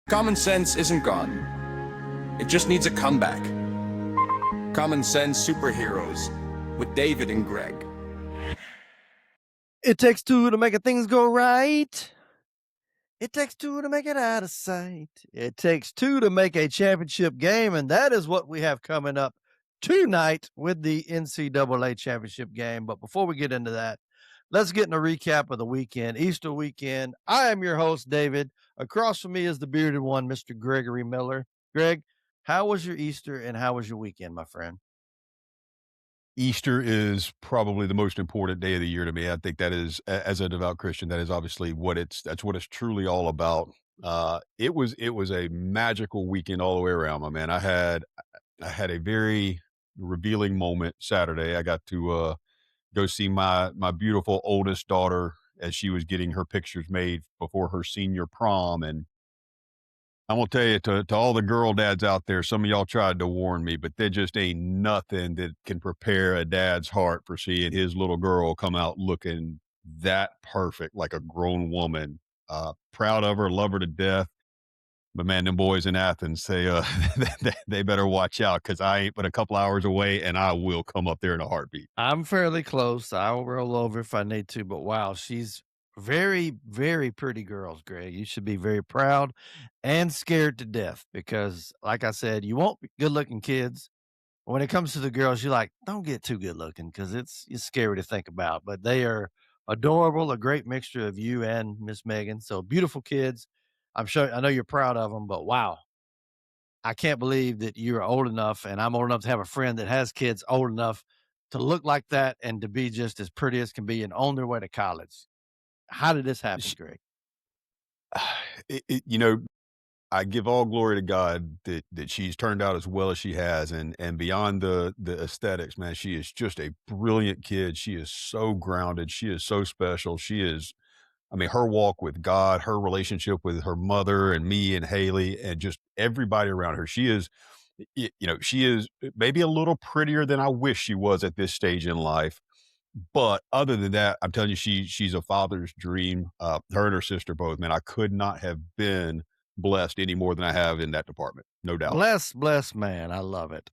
Common sense isn't gone. It just needs a comeback. Common Sense Superheroes with David and Greg. It takes two to make things go right. It takes two to make it out of sight. It takes two to make a championship game, and that is what we have coming up tonight with the NCAA championship game. But before we get into that, let's get in a recap of the weekend, Easter weekend. I am your host, David. Across from me is the bearded one, Mr. Gregory Miller. Greg, how was your Easter and how was your weekend, my friend? Easter is probably the most important day of the year to me. I think that is, as a devout Christian, that is obviously that's what it's truly all about. It was a magical weekend all the way around, my man. I had a very revealing moment Saturday. I got to go see my beautiful oldest daughter as she was getting her pictures made before her senior prom. And I'm gonna tell you, to all the girl dads out there, some of y'all tried to warn me, but there just ain't nothing that can prepare a dad's heart for seeing his little girl come out looking that perfect, like a grown woman. Proud of her, love her to death. But man, them boys in Athens, they better watch out, because I ain't but a couple hours away, and I will come up there in a heartbeat. I'm fairly close. I'll roll over if I need to, but wow, she's very, very pretty girls, Greg. You should be very proud and scared to death because, like I said, you want good looking kids. When it comes to the girls, you're like, don't get too good looking because it's scary to think about. But they are adorable, a great mixture of you and Miss Megan. So beautiful kids. I know you're proud of them, but wow, I can't believe that you're old enough and I'm old enough to have a friend that has kids old enough to look like that and to be just as pretty as can be and on their way to college. How did this happen, Sh- Greg? you know, I give all glory to God that she's turned out as well as she has, and beyond the aesthetics, man, she is just a brilliant kid. She is so grounded. She is so special. She is, I mean, her walk with God, her relationship with her mother and me and Haley, and just everybody around her. She is, she is maybe a little prettier than I wish she was at this stage in life. But other than that, I'm telling you, she's a father's dream. Her and her sister both, man. I could not have been blessed any more than I have in that department, no doubt. Bless, man. I love it.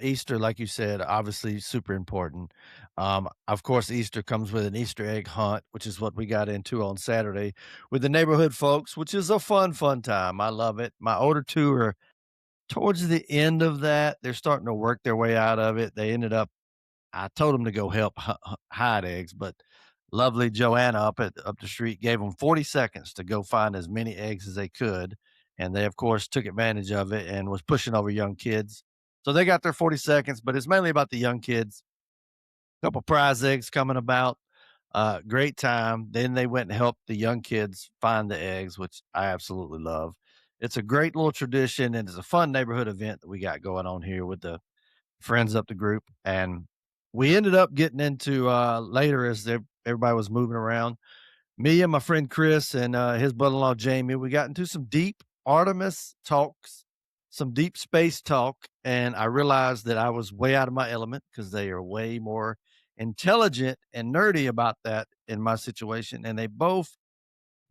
Easter, like you said, obviously super important. Of course, Easter comes with an Easter egg hunt, which is what we got into on Saturday with the neighborhood folks, which is a fun time. I love it. My older two are towards the end of that. They're starting to work their way out of it. They ended up I told them to go help hide eggs, but lovely Joanna up the street gave them 40 seconds to go find as many eggs as they could, and they, of course, took advantage of it and was pushing over young kids. So they got their 40 seconds, but it's mainly about the young kids. Couple prize eggs coming about. Great time. Then they went and helped the young kids find the eggs, which I absolutely love. It's a great little tradition, and it's a fun neighborhood event that we got going on here with the friends up the group. And we ended up getting into later as everybody was moving around. Me and my friend Chris and his brother-in-law Jamie, we got into some deep Artemis talks, some deep space talk, and I realized that I was way out of my element because they are way more intelligent and nerdy about that in my situation. And they both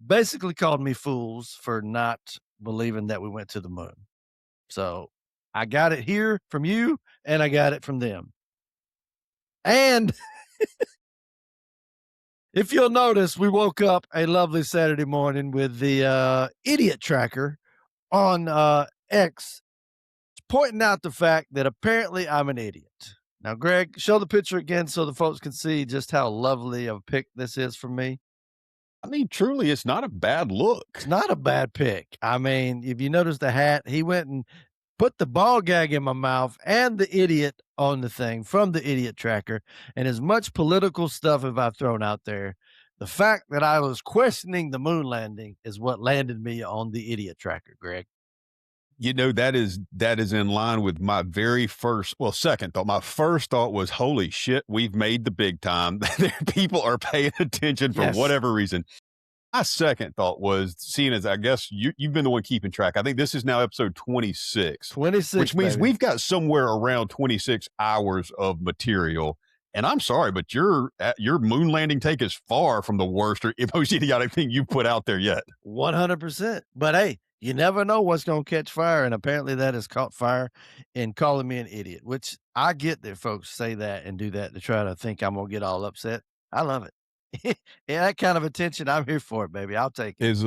basically called me fools for not believing that we went to the moon. So I got it here from you and I got it from them. And if you'll notice, we woke up a lovely Saturday morning with the idiot tracker on X pointing out the fact that apparently I'm an idiot. Now, Greg, show the picture again so the folks can see just how lovely of a pic this is for me. I mean, truly, it's not a bad look. It's not a bad pic. I mean, if you notice the hat, he went and put the ball gag in my mouth and the idiot on the thing from the idiot tracker. And as much political stuff as I've thrown out there, the fact that I was questioning the moon landing is what landed me on the idiot tracker, Greg. That is in line with my second thought. My first thought was, holy shit, we've made the big time. People are paying attention for whatever reason. My second thought was, seeing as I guess you've been the one keeping track. I think this is now episode 26. 26, which means baby. We've got somewhere around 26 hours of material. And I'm sorry, but your moon landing take is far from the worst or most idiotic thing you've put out there yet. 100%. But hey, You never know what's gonna catch fire, and apparently that has caught fire in calling me an idiot, which I get that folks say that and do that to try to think I'm gonna get all upset. I love it. Yeah, that kind of attention, I'm here for it, baby. I'll take it. Is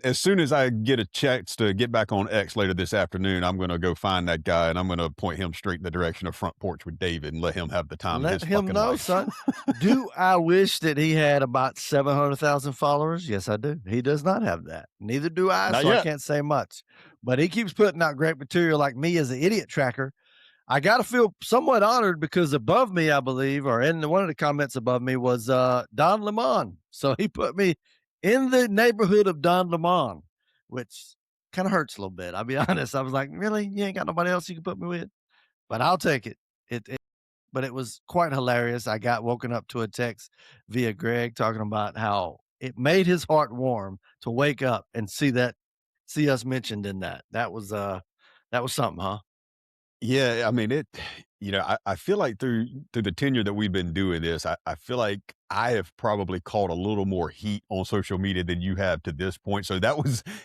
as soon as I get a chance to get back on X later this afternoon, I'm gonna go find that guy and I'm gonna point him straight in the direction of Front Porch with David and let him have the time of Let his him fucking know, life. son. Do I wish that he had about 700,000 followers? Yes, I do. He does not have that. Neither do I, Not so I yet. can't say much. But he keeps putting out great material like me as an idiot tracker. I gotta feel somewhat honored because above me, I believe, or in one of the comments above me was Don Lemon. So he put me in the neighborhood of Don Lemon, which kind of hurts a little bit. I'll be honest. I was like, really? You ain't got nobody else you can put me with? But I'll take it. But it was quite hilarious. I got woken up to a text via Greg talking about how it made his heart warm to wake up and see us mentioned in that. That was something, huh? Yeah, I mean, I feel like through the tenure that we've been doing this, I feel like I have probably caught a little more heat on social media than you have to this point. So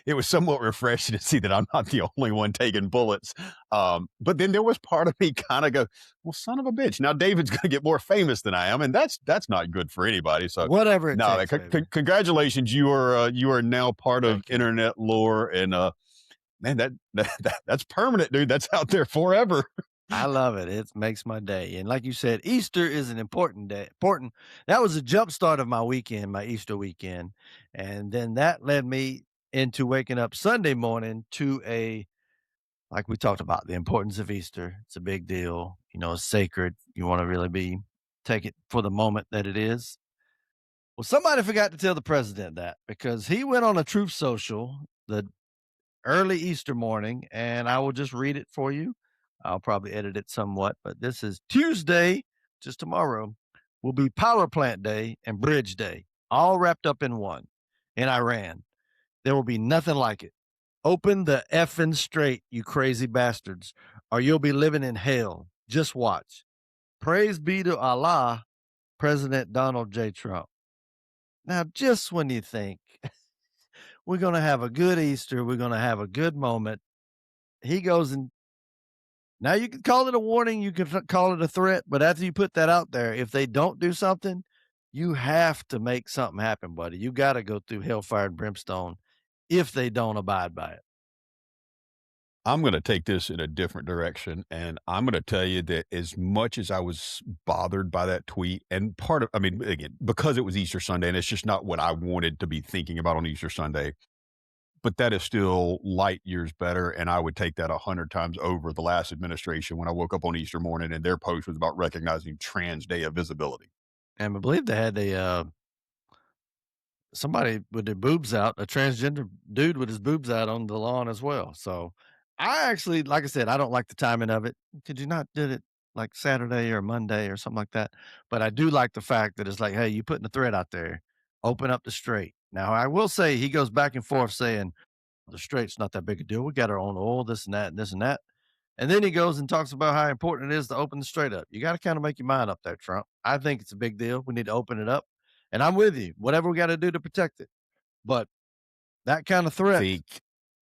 it was somewhat refreshing to see that I'm not the only one taking bullets. But then there was part of me kind of go, well, son of a bitch. Now David's gonna get more famous than I am, and that's not good for anybody. So Whatever it no, man, takes, baby. congratulations. You are now part of Thank you. internet lore and man, that's permanent, dude. That's out there forever. I love it. It makes my day. And like you said, Easter is an important day. Important. That was a jump start of my weekend, my Easter weekend. And then that led me into waking up Sunday morning to like we talked about, the importance of Easter. It's a big deal. You know, it's sacred. You want to really take it for the moment that it is. Well, somebody forgot to tell the president that because he went on a truth social the early Easter morning, and I will just read it for you. I'll probably edit it somewhat, but this is Tuesday, just tomorrow, will be Power Plant Day and Bridge Day, all wrapped up in one in Iran. There will be nothing like it. Open the effing straight, you crazy bastards, or you'll be living in hell. Just watch. Praise be to Allah, President Donald J. Trump. Now, just when you think we're going to have a good Easter, we're going to have a good moment, he goes and now you can call it a warning, you can call it a threat, but after you put that out there, if they don't do something, you have to make something happen, buddy. You got to go through hellfire and brimstone if they don't abide by it. I'm going to take this in a different direction. And I'm going to tell you that as much as I was bothered by that tweet, and I mean, again, because it was Easter Sunday and it's just not what I wanted to be thinking about on Easter Sunday, but that is still light years better. And I would take that 100 times over the last administration when I woke up on Easter morning and their post was about recognizing Trans Day of Visibility. And I believe they had somebody with their boobs out, a transgender dude with his boobs out on the lawn as well. So I actually, like I said, I don't like the timing of it. Could you not did it like Saturday or Monday or something like that? But I do like the fact that it's like, hey, you putting the thread out there, open up the straight. Now I will say he goes back and forth saying the straight's not that big a deal. We got our own oil, this and that, and this and that. And then he goes and talks about how important it is to open the straight up. You got to kind of make your mind up there, Trump. I think it's a big deal. We need to open it up. And I'm with you. Whatever we got to do to protect it. But that kind of threat. think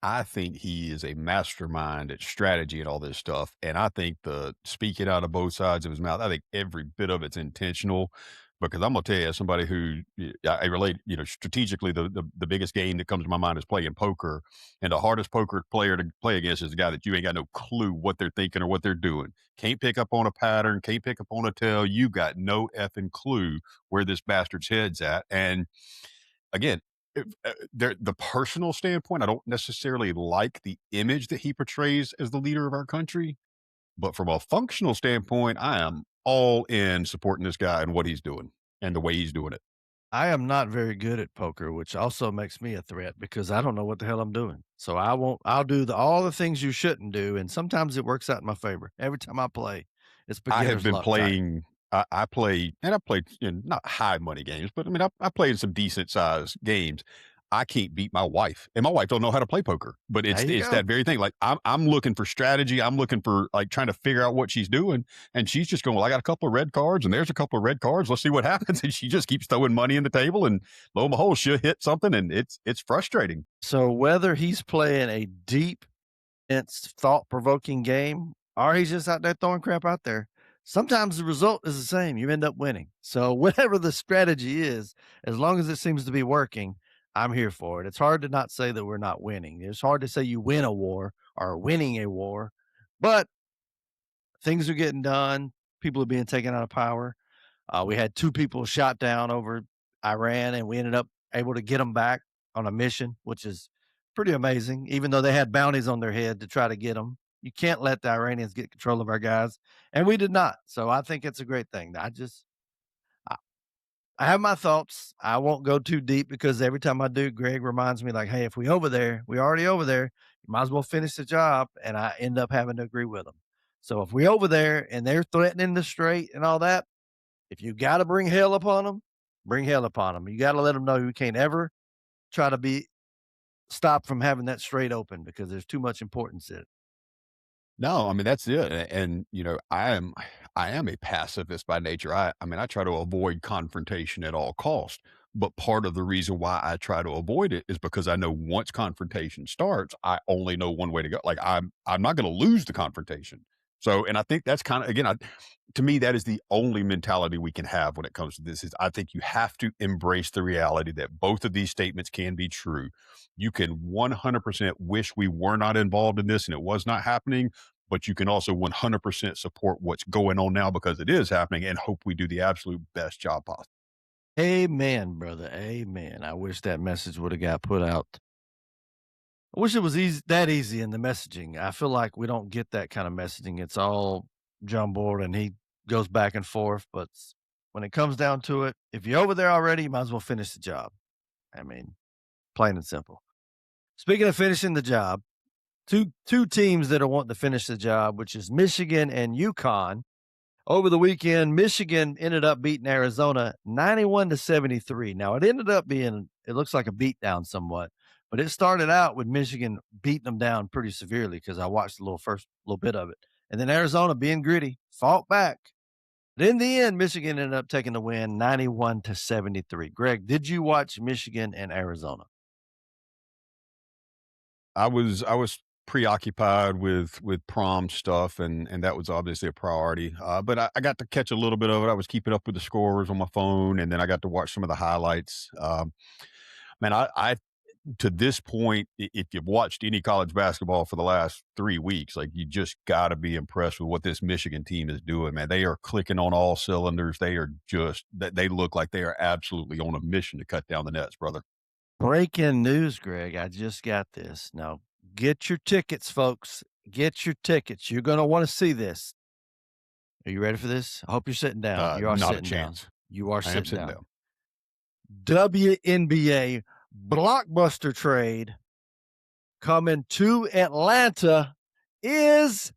I think he is a mastermind at strategy and all this stuff. And I think the speaking out of both sides of his mouth, I think every bit of it's intentional. Because I'm gonna tell you, as somebody who I relate, strategically, the biggest game that comes to my mind is playing poker, and the hardest poker player to play against is a guy that you ain't got no clue what they're thinking or what they're doing. Can't pick up on a pattern, can't pick up on a tell. You got no effing clue where this bastard's head's at. And again, the personal standpoint, I don't necessarily like the image that he portrays as the leader of our country, but from a functional standpoint, I am all in supporting this guy and what he's doing and the way he's doing it. I am not very good at poker, which also makes me a threat because I don't know what the hell I'm doing. So I'll do all the things you shouldn't do. And sometimes it works out in my favor. Every time I play, it's I have beginner's been luck type. playing. I play, and I played not high money games, but I mean, I played some decent sized games. I can't beat my wife, and my wife don't know how to play poker. But There you it's go. that very thing. Like I'm looking for strategy. I'm looking for like trying to figure out what she's doing, and she's just going, "Well, I got a couple of red cards, and there's a couple of red cards. Let's see what happens." And she just keeps throwing money in the table, and lo and behold, she'll hit something, and it's frustrating. So whether he's playing a deep, intense, thought-provoking game or he's just out there throwing crap out there, sometimes the result is the same. You end up winning. So whatever the strategy is, as long as it seems to be working, I'm here for it. It's hard to not say that we're not winning. It's hard to say you win a war or winning a war, but things are getting done. People are being taken out of power. We had 2 people shot down over Iran, and we ended up able to get them back on a mission, which is pretty amazing, even though they had bounties on their head to try to get them. You can't let the Iranians get control of our guys, and we did not. So I think it's a great thing. I I have my thoughts. I won't go too deep because every time I do, Greg reminds me like, "Hey, if we over there, we already over there. You might as well finish the job," and I end up having to agree with them. So if we over there and they're threatening the strait and all that, if you gotta bring hell upon them, bring hell upon them. You gotta let them know you can't ever try to be stopped from having that straight open because there's too much importance in it. No, I mean, that's it. And, you know, I am a pacifist by nature. I mean, I try to avoid confrontation at all cost. But part of the reason why I try to avoid it is because I know once confrontation starts, I only know one way to go. Like I'm not going to lose the confrontation. So, and I think that's kind of again, to me, that is the only mentality we can have when it comes to this. Is I think you have to embrace the reality that both of these statements can be true. You can 100% wish we were not involved in this and it was not happening, but you can also 100% support what's going on now because it is happening and hope we do the absolute best job possible. Amen, brother. Amen. I wish that message would have got put out. I wish it was easy in the messaging. I feel like we don't get that kind of messaging. It's all jumbled and he goes back and forth. But when it comes down to it, if you're over there already, you might as well finish the job. I mean, plain and simple. Speaking of finishing the job, two teams that are wanting to finish the job, which is Michigan and Yukon. Over the weekend, Michigan ended up beating Arizona 91-73. Now, it looks like a beatdown somewhat, but it started out with Michigan beating them down pretty severely because I watched the first little bit of it. And then Arizona being gritty, fought back. But in the end, Michigan ended up taking the win 91-73. Greg, did you watch Michigan and Arizona? I was preoccupied with prom stuff and that was obviously a priority. But I got to catch a little bit of it. I was keeping up with the scores on my phone, and then I got to watch some of the highlights. Man, I to this point, if you've watched any college basketball for the last 3 weeks, like you just got to be impressed with what this Michigan team is doing. Man, they are clicking on all cylinders. They look like they are absolutely on a mission to cut down the nets, brother. Breaking news, Greg. I just got this. Now, get your tickets, folks. Get your tickets. You're going to want to see this. Are you ready for this? I hope you're sitting down. You are Not a sitting down. chance. You are I am sitting sitting down. down. WNBA blockbuster trade coming to Atlanta is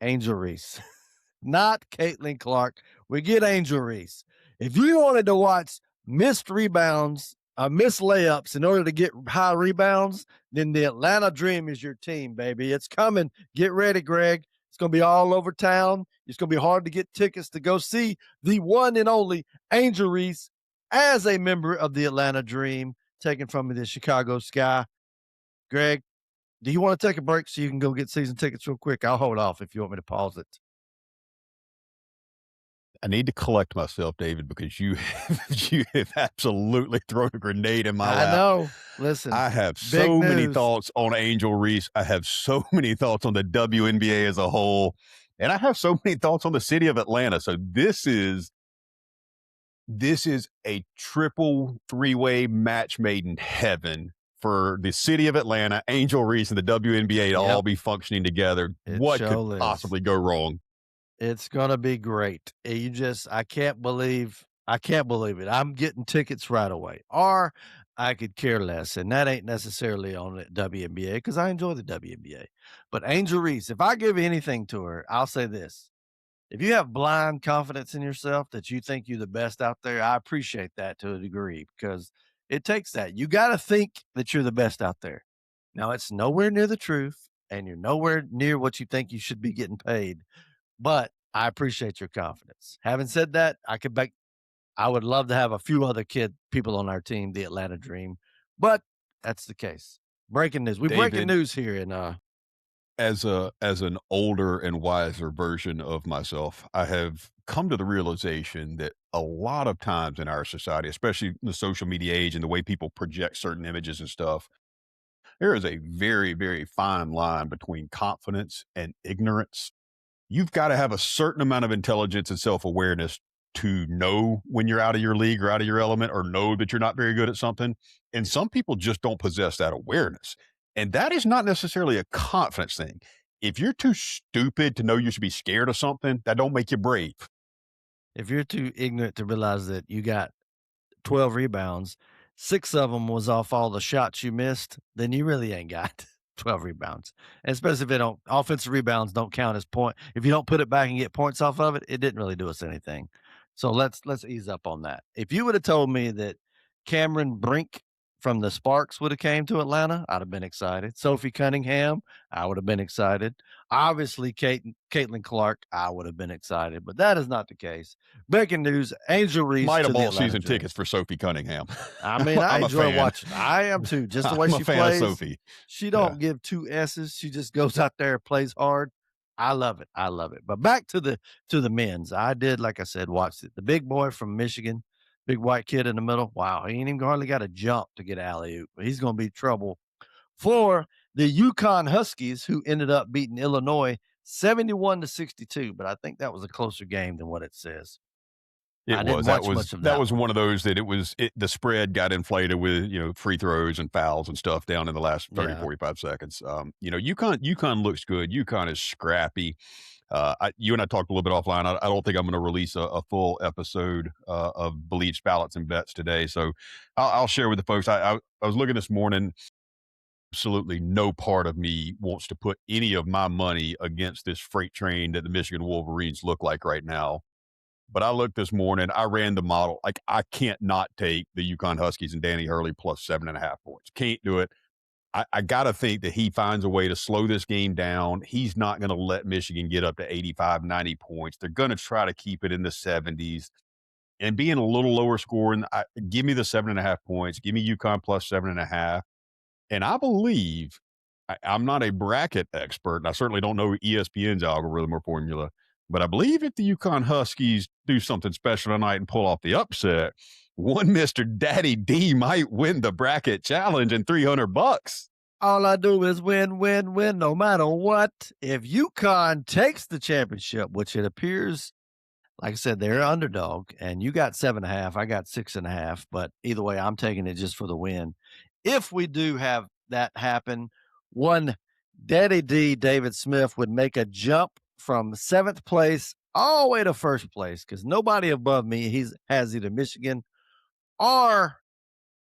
Angel Reese, not Caitlin Clark. We get Angel Reese. If you wanted to watch missed rebounds, missed layups in order to get high rebounds, then the Atlanta Dream is your team, baby. It's coming. Get ready, Greg. It's going to be all over town. It's going to be hard to get tickets to go see the one and only Angel Reese as a member of the Atlanta Dream, taken from the Chicago Sky. Greg, do you want to take a break so you can go get season tickets real quick? I'll hold off if you want me to pause it. I need to collect myself, David, because you have absolutely thrown a grenade in my I lap. know. Listen, I have big so many news. thoughts on Angel Reese. I have so many thoughts on the WNBA as a whole, and I have so many thoughts on the city of Atlanta. So this is a triple three-way match made in heaven for the city of Atlanta, Angel Reese, and the WNBA to all Yep, be functioning together. it What could sure is. possibly go wrong? It's gonna be great. I can't believe it. I'm getting tickets right away, or I could care less, and that ain't necessarily on the WNBA because I enjoy the WNBA. But Angel Reese, if I give anything to her, I'll say this: if you have blind confidence in yourself that you think you're the best out there, I appreciate that to a degree because It takes that. You got to think that you're the best out there. Now, it's nowhere near the truth, and you're nowhere near what you think you should be getting paid. But I appreciate your confidence. Having said that, I would love to have a few other people on our team, the Atlanta Dream, but that's the case. Breaking news. We breaking David, news here in as an older and wiser version of myself, I have come to the realization that a lot of times in our society, especially in the social media age and the way people project certain images and stuff, there is a very, very fine line between confidence and ignorance. You've got to have a certain amount of intelligence and self-awareness to know when you're out of your league or out of your element, or know that you're not very good at something. And some people just don't possess that awareness. And that is not necessarily a confidence thing. If you're too stupid to know you should be scared of something, that don't make you brave. if you're too ignorant to realize that you got 12 rebounds, 6 of them was off all the shots you missed, then you really ain't got 12 rebounds. And especially if they don't offensive rebounds don't count as point. If you don't put it back and get points off of it, it didn't really do us anything. So let's ease up on that. If you would have told me that Cameron Brink from the Sparks would have came to Atlanta, I'd have been excited. Sophie Cunningham, I would have been excited. Obviously, Caitlin Clark, I would have been excited, but that is not the case. Breaking news: Angel Reese Might to have the bought Atlanta season Dream. tickets for Sophie Cunningham. I mean, I I'm a enjoy fan. watching. I am too. Just the way I'm a she fan plays. of Sophie. She don't give two S's. She just goes out there and plays hard. I love it. I love it. But back to the men's. I did, like I said, watch it. The big boy from Michigan, big white kid in the middle. Wow, he ain't even hardly got a jump to get alley oop. He's going to be trouble for the Yukon Huskies, who ended up beating Illinois 71-62. But I think that was a closer game than what it says. I didn't watch much of That that was one. one of those that the spread got inflated with, free throws and fouls and stuff down in the last 30, Yeah. 45 seconds. UConn looks good. UConn is scrappy. You and I talked a little bit offline. I don't think I'm going to release a full episode of Beliefs, Ballots, and Bets today. So I'll share with the folks. I was looking this morning. Absolutely no part of me wants to put any of my money against this freight train that the Michigan Wolverines look like right now. But I looked this morning, I ran the model. Like, I can't not take the Yukon Huskies and Danny Hurley plus 7.5 points. Can't do it. I got to think that he finds a way to slow this game down. He's not going to let Michigan get up to 85, 90 points. They're going to try to keep it in the 70s. And being a little lower scoring, give me the 7.5 points. Give me Yukon plus 7.5. And I believe, I'm not a bracket expert, and I certainly don't know ESPN's algorithm or formula, but I believe if the Yukon Huskies do something special tonight and pull off the upset, one Mr. Daddy D might win the bracket challenge and $300. All I do is win, win, win, no matter what. If UConn takes the championship, which it appears, like I said, they're underdog, and you got 7.5, I got 6.5, but either way, I'm taking it just for the win. If we do have that happen, one Daddy D, David Smith, would make a jump from 7th place all the way to 1st place, because nobody above me has either Michigan or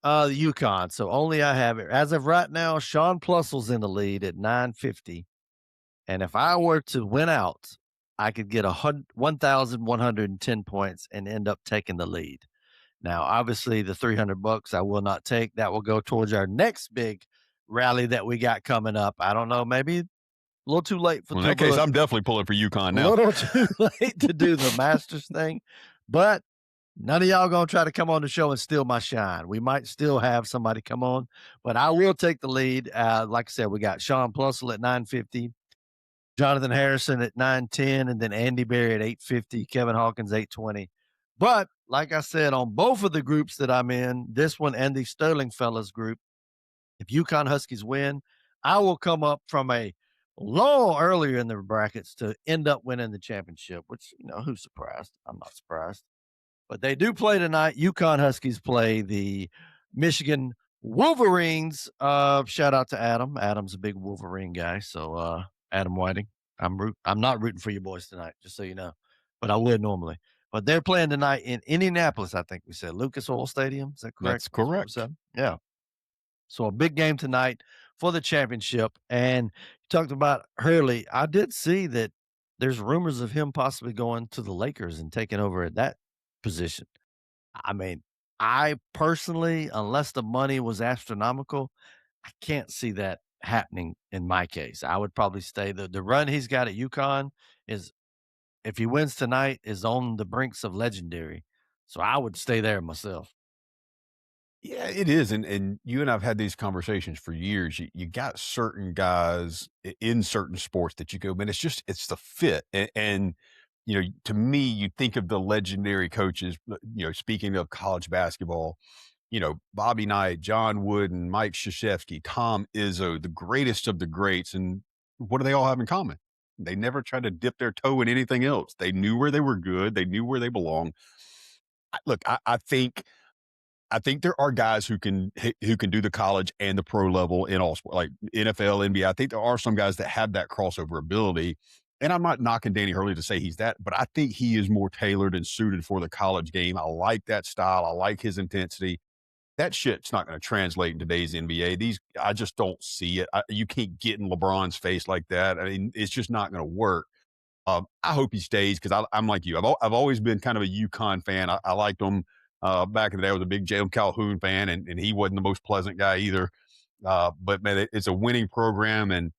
the Yukon. So only I have it. As of right now, Sean Plussel's in the lead at 950. And if I were to win out, I could get 1,110 points and end up taking the lead. Now, obviously, the $300 I will not take. That will go towards our next big rally that we got coming up. I don't know, maybe a little too late for Well, in that case, I'm definitely pulling for UConn a now. little too late to do the Masters thing, but none of y'all gonna try to come on the show and steal my shine. We might still have somebody come on, but I will take the lead. Like I said, we got Sean Plussel at 950, Jonathan Harrison at 910, and then Andy Berry at 850, Kevin Hawkins 820. But like I said, on both of the groups that I'm in, this one and the Sterling Fellas group, if UConn Huskies win, I will come up from a little earlier in the brackets to end up winning the championship, which, who's surprised? I'm not surprised. But they do play tonight. UConn Huskies play the Michigan Wolverines. Shout out to Adam. Adam's a big Wolverine guy. So Adam Whiting, I'm not rooting for you boys tonight, just so you know. But I would normally. But they're playing tonight in Indianapolis, I think we said. Lucas Oil Stadium. Is that correct? That's correct. Yeah. So a big game tonight for the championship. And you talked about Hurley. I did see that there's rumors of him possibly going to the Lakers and taking over at that position. I mean, I personally, unless the money was astronomical, I can't see that happening in my case. I would probably stay the run he's got at Yukon is if he wins tonight, is on the brinks of legendary. So I would stay there myself. Yeah, it is, and you and I've had these conversations for years. You got certain guys in certain sports that you go, man, it's the fit, and to me, you think of the legendary coaches. Speaking of college basketball, Bobby Knight, John Wooden, Mike Krzyzewski, Tom Izzo, the greatest of the greats, and what do they all have in common? They never tried to dip their toe in anything else. They knew where they were good. They knew where they belong. Look, I think there are guys who can do the college and the pro level in all sport, like NFL, NBA. I think there are some guys that have that crossover ability. And I'm not knocking Danny Hurley to say he's that, but I think he is more tailored and suited for the college game. I like that style. I like his intensity. That shit's not going to translate in today's NBA. I just don't see it. You can't get in LeBron's face like that. I mean, it's just not going to work. I hope he stays because I'm like you. I've always been kind of a Yukon fan. I liked him back in the day. I was a big Jalen Calhoun fan, and he wasn't the most pleasant guy either. But man, it's a winning program, and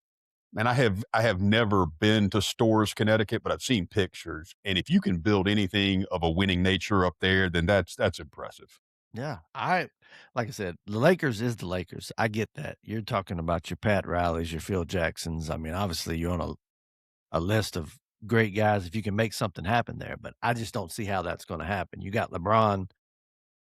I have never been to Stores, Connecticut, but I've seen pictures. And if you can build anything of a winning nature up there, then that's impressive. Yeah, like I said, the Lakers is the Lakers. I get that. You're talking about your Pat Rileys, your Phil Jacksons. I mean, obviously, you're on a list of great guys if you can make something happen there, but I just don't see how that's gonna happen. You got LeBron.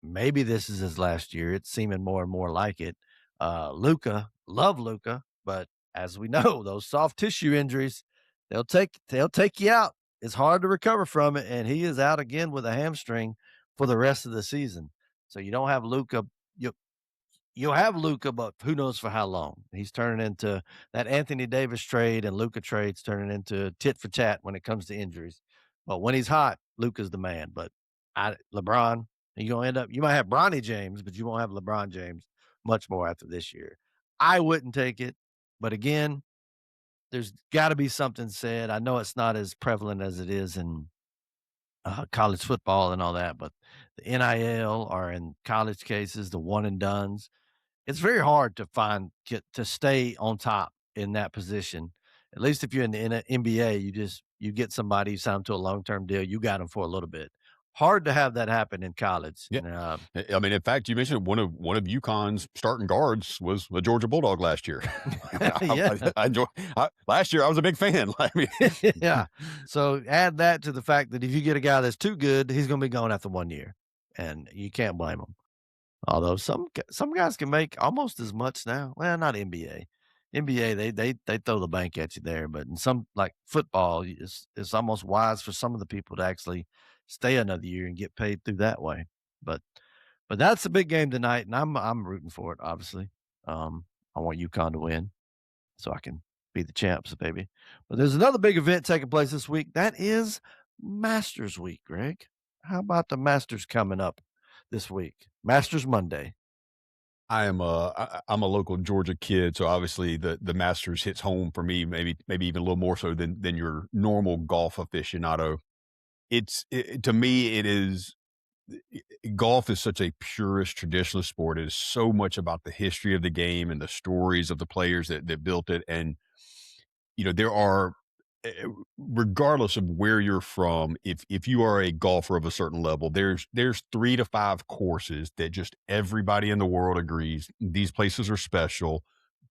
Maybe this is his last year. It's seeming more and more like it. Luca, love Luca, but as we know, those soft tissue injuries, they'll take you out. It's hard to recover from it, and he is out again with a hamstring for the rest of the season. So you don't have Luca. You'll have Luca, but who knows for how long? He's turning into that Anthony Davis trade and Luca trade's turning into tit for tat when it comes to injuries. But when he's hot, Luca's the man. But LeBron, you're gonna end up you might have Bronny James, but you won't have LeBron James much more after this year. I wouldn't take it, but again, there's gotta be something said. I know it's not as prevalent as it is in college football and all that, but the NIL or in college cases, the one and dones it's very hard to to stay on top in that position. At least if you're in the NBA, you get somebody you sign 'em to a long-term deal, you got them for a little bit. Hard to have that happen in college. Yeah. I mean, in fact, you mentioned one of UConn's starting guards was a Georgia Bulldog last year. Yeah. I enjoy. Last year, I was a big fan. I mean, Yeah. So add that to the fact that if you get a guy that's too good, he's gonna be gone after 1 year, and you can't blame him. Although some guys can make almost as much now. Well, not NBA. NBA, they throw the bank at you there, but in some like football, it's almost wise for some of the people to actually stay another year and get paid through that way. But but that's a big game tonight, and I'm rooting for it, obviously. I want UConn to win so I can be the champs, baby. But there's another big event taking place this week. That is Masters Week, Greg. How about the Masters coming up this week? Masters Monday. I'm a local Georgia kid, so obviously the Masters hits home for me, maybe even a little more so than your normal golf aficionado. To me, it is golf is such a purist traditionalist sport. It is so much about the history of the game and the stories of the players that built it. And, there are, eh, regardless of where you're from, if you are a golfer of a certain level, there's 3 to 5 courses that just everybody in the world agrees these places are special,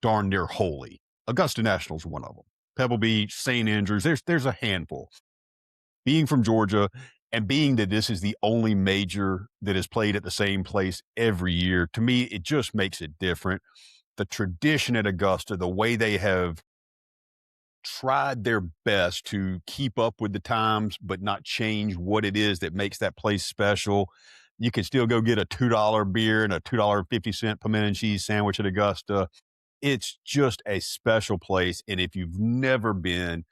darn near holy. Augusta National is one of them. Pebble Beach, St. Andrews, there's a handful. Being from Georgia and being that this is the only major that is played at the same place every year, to me, it just makes it different. The tradition at Augusta, the way they have tried their best to keep up with the times, but not change what it is that makes that place special. You can still go get a $2 beer and a $2.50 pimento and cheese sandwich at Augusta. It's just a special place. And if you've never been,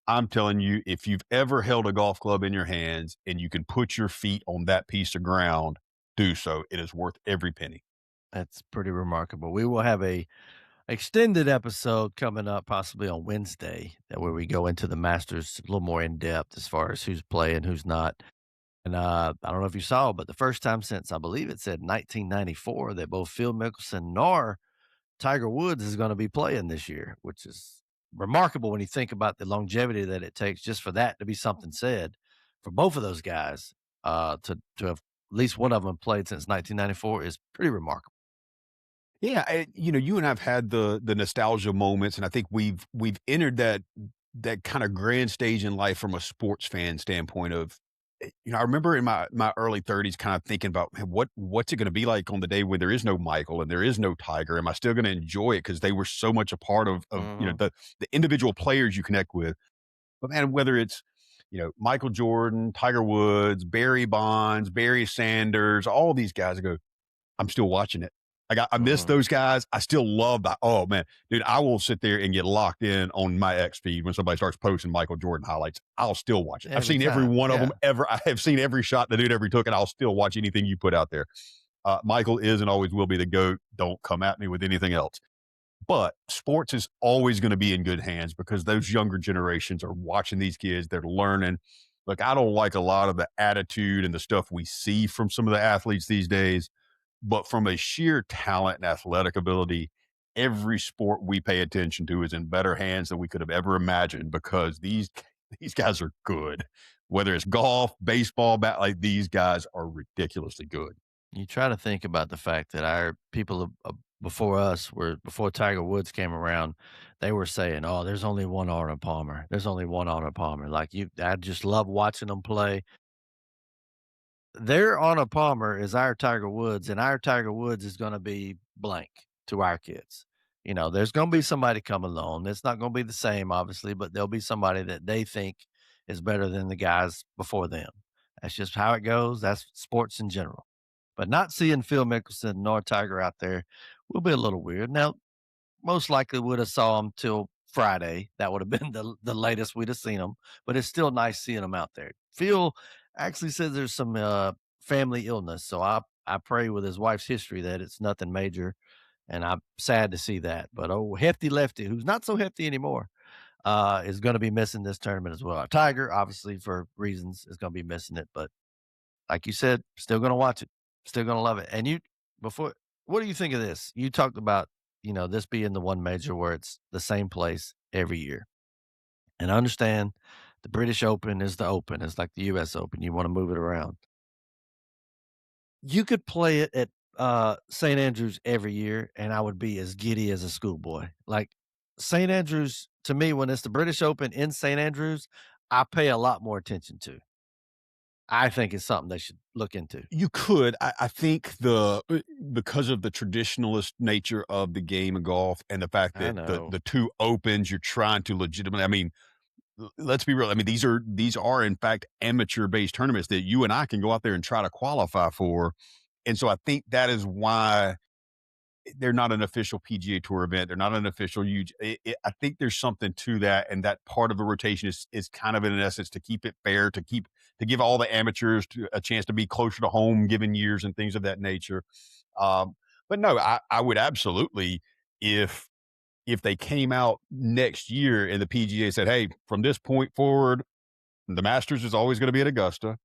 I'm telling you, if you've ever held a golf club in your hands and you can put your feet on that piece of ground, do so. It is worth every penny. That's pretty remarkable. We will have a extended episode coming up possibly on Wednesday where we go into the Masters a little more in depth as far as who's playing, who's not. And, I don't know if you saw, but the first time since I believe it said 1994 that both Phil Mickelson nor Tiger Woods is gonna be playing this year, which is remarkable when you think about the longevity that it takes just for that to be something said for both of those guys, to have at least one of them played since 1994 is pretty remarkable. Yeah, you and I've had the nostalgia moments, and I think we've entered that kind of grand stage in life from a sports fan standpoint of, I remember in my early 30s kind of thinking about, man, what's it going to be like on the day when there is no Michael and there is no Tiger? Am I still going to enjoy it because they were so much a part of Mhm. the individual players you connect with? But man, whether it's Michael Jordan, Tiger Woods, Barry Bonds, Barry Sanders, all these guys, I go, I'm still watching it. I miss Mhm. those guys. I still love that. Oh man, dude, I will sit there and get locked in on my X feed when somebody starts posting Michael Jordan highlights. I'll still watch it. I've Every seen every time, one of them yeah. ever. I have seen every shot the dude ever took, and I'll still watch anything you put out there. Michael is and always will be the GOAT. Don't come at me with anything else. But sports is always going to be in good hands because those younger generations are watching these kids. They're learning. Look, I don't like a lot of the attitude and the stuff we see from some of the athletes these days, but from a sheer talent and athletic ability, every sport we pay attention to is in better hands than we could have ever imagined because these guys are good. Whether it's golf, baseball, like these guys are ridiculously good. You try to think about the fact that our people before us were before Tiger Woods came around, they were saying, "Oh, there's only one Arnold Palmer. There's only one Arnold Palmer." Like you, I just love watching them play. Their Arnold Palmer is our Tiger Woods, and our Tiger Woods is gonna be blank to our kids. There's gonna be somebody come along. It's not gonna be the same, obviously, but there'll be somebody that they think is better than the guys before them. That's just how it goes. That's sports in general. But not seeing Phil Mickelson nor Tiger out there will be a little weird. Now, most likely would have saw him till Friday. That would have been the latest we'd have seen him, but it's still nice seeing him out there. Phil actually says there's some family illness, so I pray with his wife's history that it's nothing major, and I'm sad to see that. But oh, hefty lefty, who's not so hefty anymore, is going to be missing this tournament as well. Tiger, obviously for reasons, is going to be missing it, but like you said, still gonna watch it, still gonna love it. And you before what do you think of this? You talked about, this being the one major where it's the same place every year. And I understand the British Open is the Open. It's like the US Open. You want to move it around. You could play it at St. Andrews every year, and I would be as giddy as a schoolboy. Like St. Andrews, to me, when it's the British Open in St. Andrews, I pay a lot more attention to. I think it's something they should look into. You could. I think because of the traditionalist nature of the game of golf and the fact I that the know. the two opens, you're trying to legitimately. I mean, let's be real. I mean, these are in fact amateur based tournaments that you and I can go out there and try to qualify for, and so I think that is why they're not an official PGA Tour event. They're not an official huge. I think there's something to that, and that part of the rotation is kind of in essence to keep it fair, to give all the amateurs a chance to be closer to home, given years and things of that nature. But no, I would absolutely if they came out next year and the PGA said, "Hey, from this point forward, the Masters is always going to be at Augusta.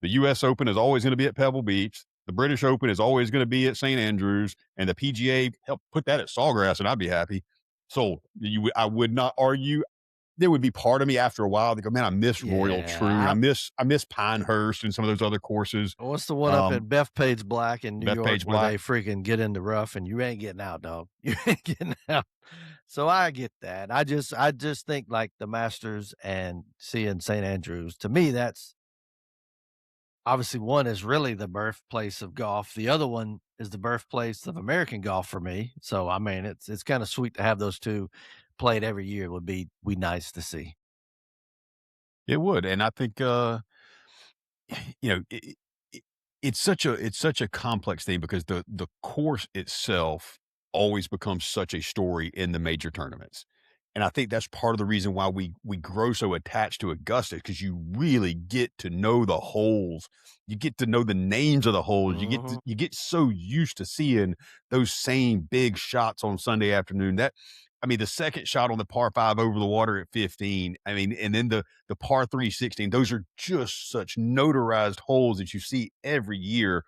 The US Open is always going to be at Pebble Beach. The British Open is always going to be at St. Andrews, and the PGA help put that at Sawgrass, and I'd be happy." So I would not argue. There would be part of me after a while that go, man, I miss Royal Troon. Yeah, I miss Pinehurst and some of those other courses. what's the one up at Um, Bethpage Black in New York Bethpage where Black. they freaking get in the rough and you ain't getting out, dog. You ain't getting out. So I get that. I just think like the Masters and seeing St. Andrews, to me, that's obviously one is really the birthplace of golf. The other one is the birthplace of American golf for me. So I mean, it's kind of sweet to have those two played every year would be nice to see. It would, and I think you know, it it's such a complex thing because the course itself always becomes such a story in the major tournaments. And I think that's part of the reason why we grow so attached to Augusta because you really get to know the holes. You get to know the names of the holes. Mhm. You get so used to seeing those same big shots on Sunday afternoon. I mean, the second shot on the par 5 over the water at 15. I mean, and then the par 3 16. Those are just such notarized holes that you see every year.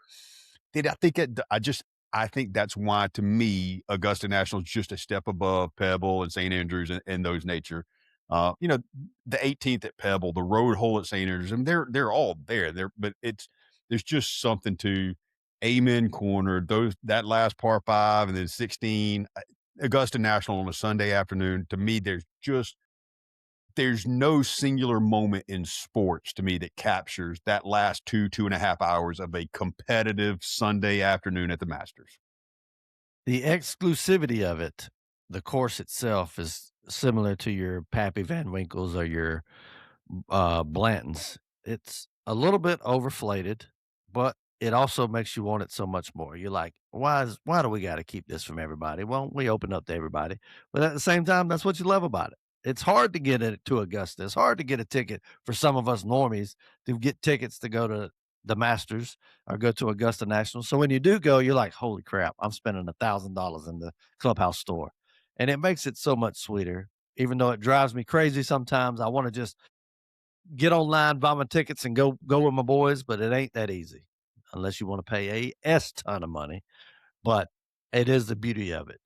That I think that's why, to me, Augusta National is just a step above Pebble and St. Andrews and those nature. You know, the 18th at Pebble, the road hole at St. Andrews, and they're all there. But there's just something to Amen Corner, that last par 5 and then 16. Augusta National on a Sunday afternoon. To me, there's no singular moment in sports to me that captures that last 2.5 hours of a competitive Sunday afternoon at the Masters. The exclusivity of it, the course itself is similar to your Pappy Van Winkles or your Blantons. It's a little bit overflated, but it also makes you want it so much more. You're like, why do we got to keep this from everybody? Well, we open up to everybody, but at the same time, that's what you love about it. It's hard to get it to Augusta. It's hard to get a ticket for some of us normies to get tickets to go to the Masters or go to Augusta National. So when you do go, you're like, holy crap, I'm spending $1,000 in the clubhouse store. And it makes it so much sweeter, even though it drives me crazy sometimes. I want to just get online, buy my tickets, and go with my boys, but it ain't that easy unless you want to pay a S ton of money. But it is the beauty of it.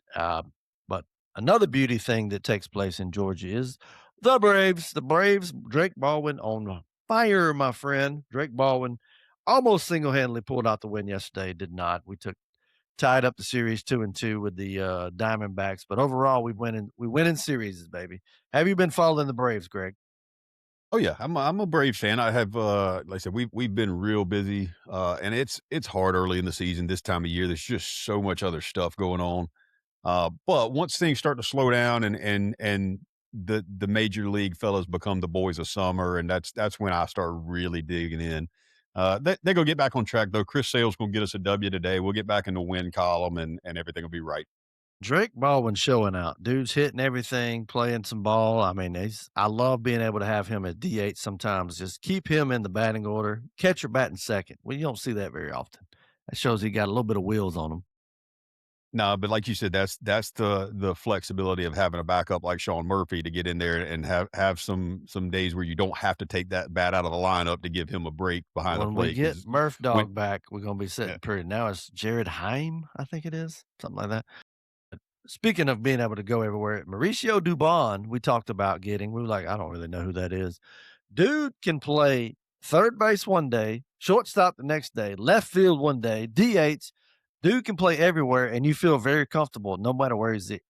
But another beauty thing that takes place in Georgia is the Braves. The Braves, Drake Baldwin on fire, my friend. Drake Baldwin almost single-handedly pulled out the win yesterday. Did not. Tied up the series 2-2 with the Diamondbacks. But overall, we win in series, baby. Have you been following the Braves, Greg? Oh yeah, I'm a Braves fan. I have, like I said, we've been real busy, and it's hard early in the season this time of year. There's just so much other stuff going on. But once things start to slow down and the major league fellas become the boys of summer, and that's when I start really digging in. They go get back on track though. Chris Sale's gonna get us a W today. We'll get back in the win column, and everything will be right. Drake Baldwin showing out. Dude's hitting everything, playing some ball. I mean, I love being able to have him at DH sometimes. Just keep him in the batting order. Catcher batting second. Well, you don't see that very often. That shows he got a little bit of wheels on him. No, but like you said, that's the flexibility of having a backup like Sean Murphy to get in there and have some days where you don't have to take that bat out of the lineup to give him a break behind the When we plate. get 'Cause Murph when Dog back, we're going to be sitting yeah, pretty. Now it's Jared Heim, I think it is. Something like that. Speaking of being able to go everywhere, Mauricio Dubon, we talked about getting. We were like, I don't really know who that is. Dude can play third base one day, shortstop the next day, left field one day, DH. Dude can play everywhere, and you feel very comfortable no matter where he's at.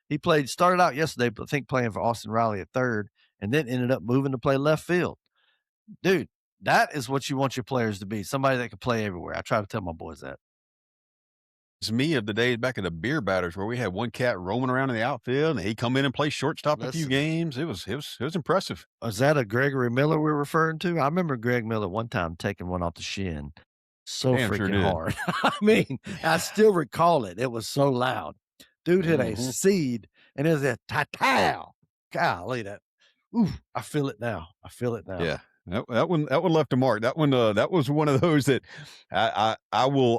He played, started out yesterday, but I think playing for Austin Riley at third, and then ended up moving to play left field. Dude, that is what you want your players to be, somebody that can play everywhere. I try to tell my boys that. it's me of the days back in the beer batters where we had one cat roaming around in the outfield and he come in and play shortstop a few Listen, games. It was impressive. is that a Gregory Miller we're referring to? I remember Greg Miller one time taking one off the shin so Damn sure freaking did. hard. I mean, I still recall it. It was so loud. Dude hit a hmm seed and it was a ta-tow. Golly, I feel it now. I feel it now. Yeah. That one left a mark. That was one of those that I will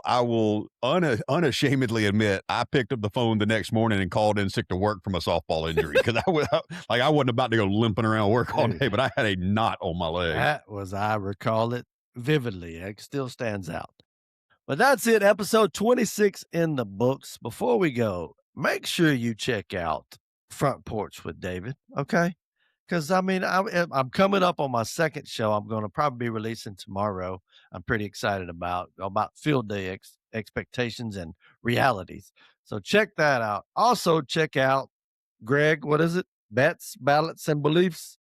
unashamedly admit I picked up the phone the next morning and called in sick to work from a softball injury because I wasn't about to go limping around work all Dude, day, but I had a knot on my leg. I recall it vividly. It still stands out. But that's it. Episode 26 in the books. Before we go, make sure you check out Front Porch with David. Okay. Because I mean, I'm coming up on my second show. I'm going to probably be releasing tomorrow. I'm pretty excited about field day expectations and realities. So check that out. Also check out Greg. What is it? Bets, ballots, and beliefs.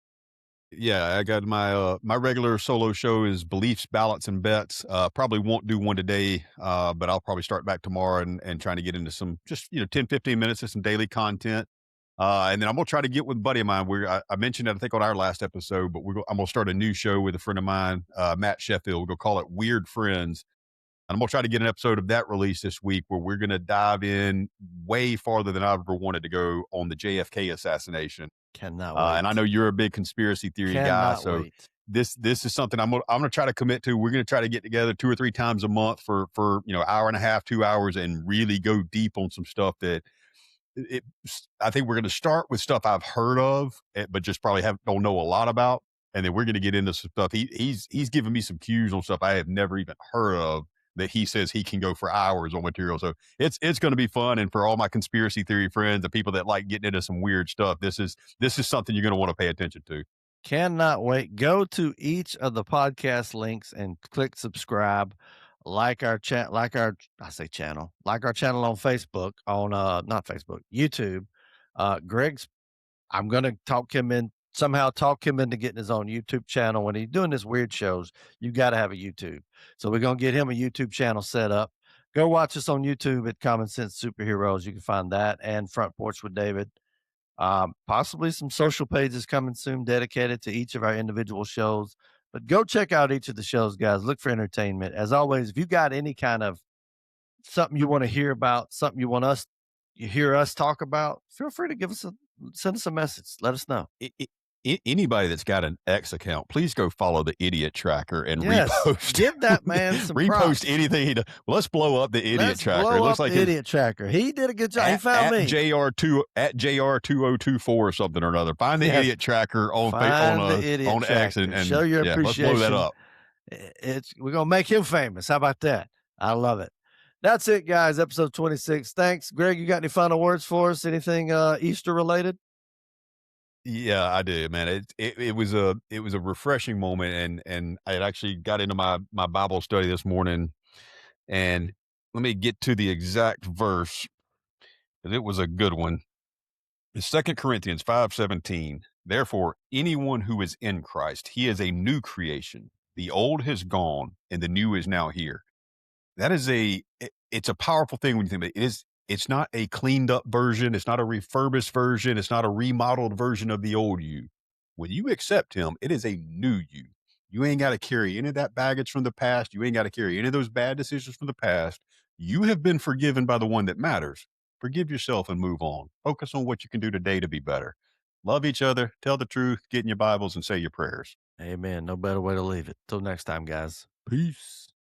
Yeah, I got my regular solo show is beliefs, ballots, and bets. Probably won't do one today, but I'll probably start back tomorrow and trying to get into some just 10-15 minutes of some daily content. And then I'm gonna try to get with a buddy of mine. I mentioned it, I think, on our last episode, but I'm gonna start a new show with a friend of mine, Matt Sheffield. We'll call it Weird Friends. And I'm gonna try to get an episode of that released this week where we're gonna dive in way farther than I ever wanted to go on the JFK assassination. Cannot And I wait. know you're a big conspiracy theory guy, Cannot so wait. this is something I'm gonna try to commit to. We're gonna try to get together 2 or 3 times a month for hour and a half, 2 hours, and really go deep on some stuff that I think we're going to start with stuff I've heard of, but just probably don't know a lot about, and then we're going to get into some stuff. He's given me some cues on stuff I have never even heard of that he says he can go for hours on material. So it's going to be fun. And for all my conspiracy theory friends, the people that like getting into some weird stuff, this is something you're going to want to pay attention to. Cannot wait. Go to each of the podcast links and click subscribe. Like our chat, like our channel, like our channel on Facebook, on not Facebook, YouTube. Greg's, I'm gonna talk him into getting his own YouTube channel. When he's doing his weird shows, you got to have a YouTube. So we're gonna get him a YouTube channel set up. Go watch us on YouTube at Common Sense Superheroes. You can find that and Front Porch with David. Possibly some social pages coming soon dedicated to each of our individual shows. But go check out each of the shows, guys. Look for entertainment. As always, if you got any kind of something you want to hear about, something you hear us talk about, feel free to send us a message. Let us know. Anybody that's got an X account, please go follow the Idiot Tracker and Yes, repost. give that man some repost props. anything he does. Let's blow up the Idiot Tracker. It looks like the Idiot Tracker. He did a good job. He found me. JR2024 or something or another. Find the Idiot Tracker on X and show your appreciation. Let's blow that up. We're gonna make him famous. How about that? I love it. That's it, guys. Episode 26. Thanks, Greg. You got any final words for us? Anything Easter related? Yeah, I did, man. It was a refreshing moment, and I had actually got into my Bible study this morning, and let me get to the exact verse because it was a good one. It's 2 Corinthians 5:17. Therefore, anyone who is in Christ, he is a new creation. The old has gone, and the new is now here. That is it's a powerful thing when you think about it. It's not a cleaned up version. It's not a refurbished version. It's not a remodeled version of the old you. When you accept him, it is a new you. You ain't got to carry any of that baggage from the past. You ain't got to carry any of those bad decisions from the past. You have been forgiven by the one that matters. Forgive yourself and move on. Focus on what you can do today to be better. Love each other. Tell the truth. Get in your Bibles and say your prayers. Amen. No better way to leave it. Till next time, guys. Peace.